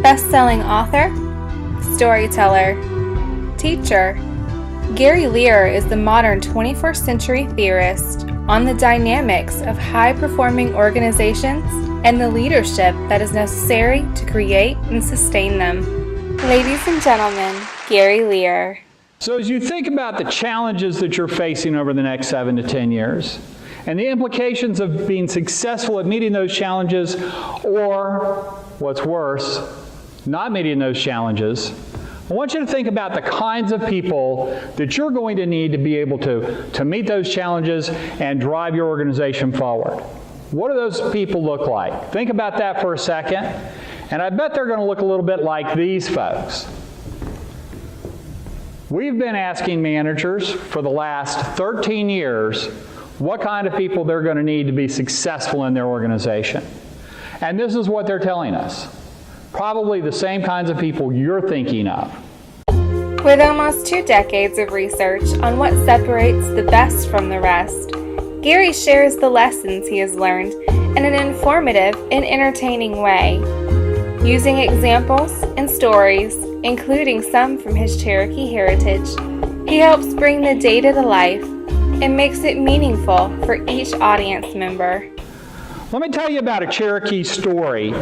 Best-selling author, storyteller, teacher, Gary Lear is the modern 21st century theorist on the dynamics of high-performing organizations and the leadership that is necessary to create and sustain them. Ladies and gentlemen, Gary Lear. So as you think about the challenges that you're facing over the next 7 to 10 years, and the implications of being successful at meeting those challenges, or what's worse, not meeting those challenges, I want you to think about the kinds of people that you're going to need to be able to meet those challenges and drive your organization forward. What do those people look like? Think about that for a second, and I bet they're going to look a little bit like these folks. We've been asking managers for the last 13 years what kind of people they're going to need to be successful in their organization. And this is what they're telling us. Probably the same kinds of people you're thinking of. With almost 2 decades of research on what separates the best from the rest, Gary shares the lessons he has learned in an informative and entertaining way. Using examples and stories, including some from his Cherokee heritage, he helps bring the data to life and makes it meaningful for each audience member. Let me tell you about a Cherokee story.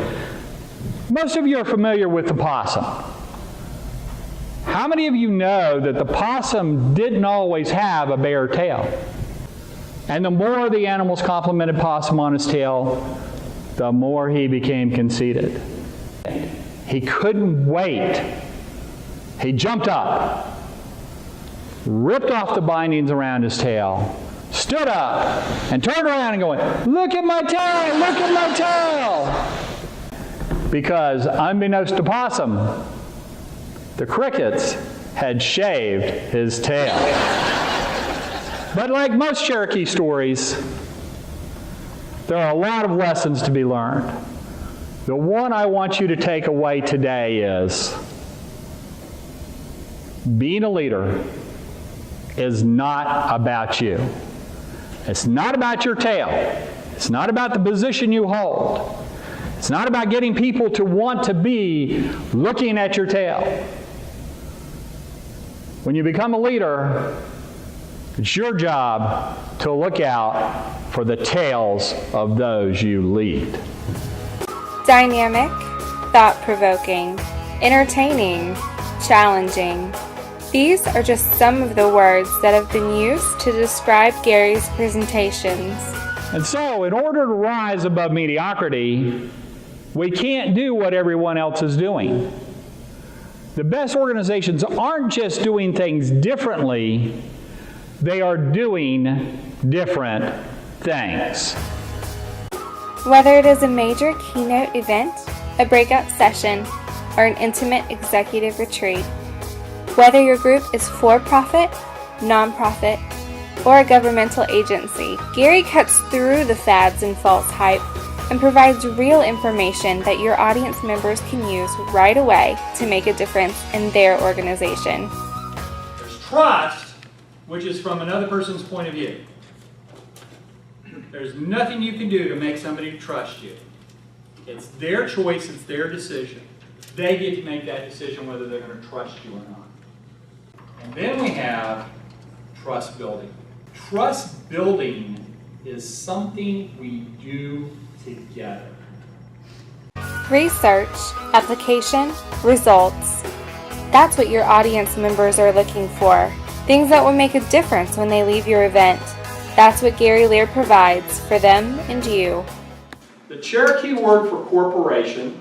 Most of you are familiar with the possum. How many of you know that the possum didn't always have a bare tail? And the more the animals complimented possum on his tail, the more he became conceited. He couldn't wait. He jumped up, ripped off the bindings around his tail, stood up, and turned around and going, "Look at my tail! Look at my tail!" Because unbeknownst to possum, the crickets had shaved his tail. But like most Cherokee stories, there are a lot of lessons to be learned. The one I want you to take away today is being a leader is not about you. It's not about your tail. It's not about the position you hold. It's not about getting people to want to be looking at your tail. When you become a leader, it's your job to look out for the tails of those you lead. Dynamic, thought-provoking, entertaining, challenging. These are just some of the words that have been used to describe Gary's presentations. And so, in order to rise above mediocrity, we can't do what everyone else is doing. The best organizations aren't just doing things differently, they are doing different things. Whether it is a major keynote event, a breakout session, or an intimate executive retreat, whether your group is for-profit, non-profit, or a governmental agency, Gary cuts through the fads and false hype and provides real information that your audience members can use right away to make a difference in their organization. There's trust, which is from another person's point of view. There's nothing you can do to make somebody trust you. It's their choice, it's their decision. They get to make that decision whether they're going to trust you or not. And then we have trust building. Trust building is something we do together. Research, application, results. That's what your audience members are looking for. Things that will make a difference when they leave your event. That's what Gary Lear provides for them and you. The Cherokee word for corporation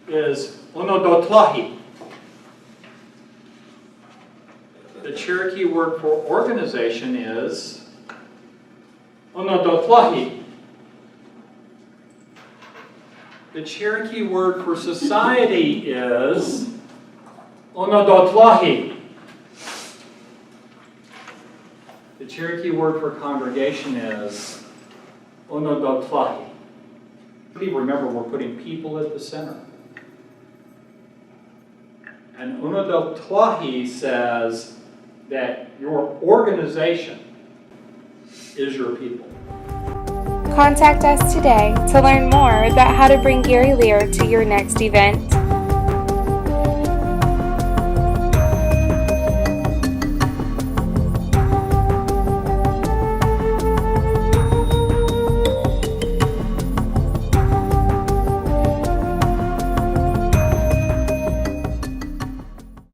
is onodotlahi. The Cherokee word for organization is onodotlahi. The Cherokee word for society is onodotlahi. The Cherokee word for congregation is onodotlahi. Remember, we're putting people at the center. And onodotlahi says that your organization is your people. Contact us today to learn more about how to bring Gary Lear to your next event.